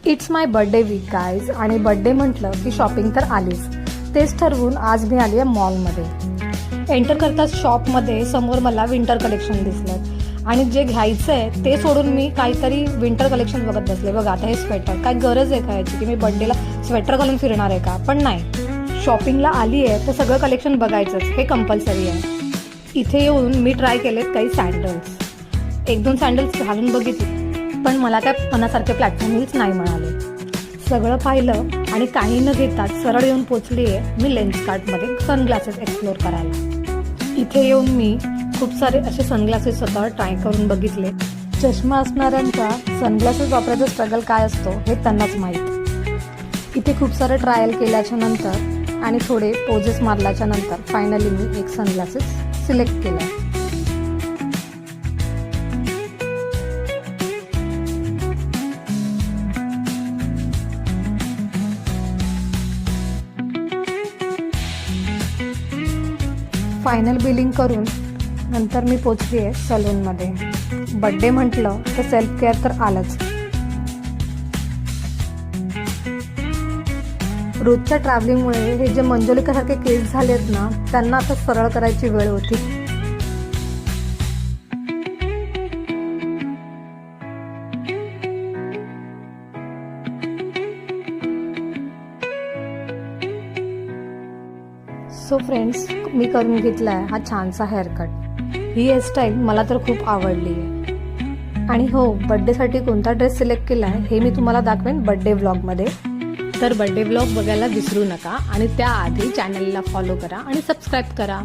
It's my birthday week guys आणि birthday म्हटलं की शॉपिंग तर आलीच. तेच ठरवून आज मी आली आहे मॉलमध्ये. एंटर करताच शॉपमध्ये समोर मला विंटर कलेक्शन दिसलं आणि जे घ्यायचं आहे ते सोडून मी काहीतरी विंटर कलेक्शन बघत बसले. बघा आता हे स्वेटर, काय गरज आहे का याची की मी बर्थडेला स्वेटर घालून फिरणार आहे का? पण नाही, शॉपिंगला आली आहे तर सगळं कलेक्शन बघायचंच हे कंपल्सरी आहे. इथे येऊन मी ट्राय केलेत काही सँडल्स, एक दोन सँडल्स घालून बघितले पण मला त्या मनासारखे प्लॅटफॉर्म हिल्स नाही मिळाले. सगळं पाहिलं आणि काही न घेताच सरळ येऊन पोचली आहे मी लेन्सकार्टमध्ये सनग्लासेस एक्सप्लोर करायला. इथे येऊन मी खूप सारे असे सनग्लासेस स्वतः ट्राय करून बघितले. चष्मा असणाऱ्यांचा सनग्लासेस वापरायचा स्ट्रगल काय असतो हे त्यांनाच माहीत. इथे खूप सारं ट्रायल केल्याच्या नंतर आणि थोडे पोजेस मारल्याच्या नंतर फायनली मी एक सनग्लासेस सिलेक्ट केला. फायनल बिलिंग करून नंतर मी पोचली आहे सलूनमध्ये. बड्डे म्हटलं तर सेल्फ केअर तर आलंच. रोजच्या ट्रॅव्हलिंगमुळे हे जे मंजुलिकासारखे केस झालेत ना, त्यांना आता सरळ करायची वेळ होती. सो फ्रेंड्स, मी करून घेतला आहे हा छानसा हेअरकट. ही हेअरस्टाईल मला तर खूप आवडली आहे. आणि हो, बड्डेसाठी कोणता ड्रेस सिलेक्ट केला आहे हे मी तुम्हाला दाखवेन बड्डे व्लॉगमध्ये. तर बड्डे व्लॉग बघायला विसरू नका आणि त्याआधी चॅनलला फॉलो करा आणि सबस्क्राईब करा.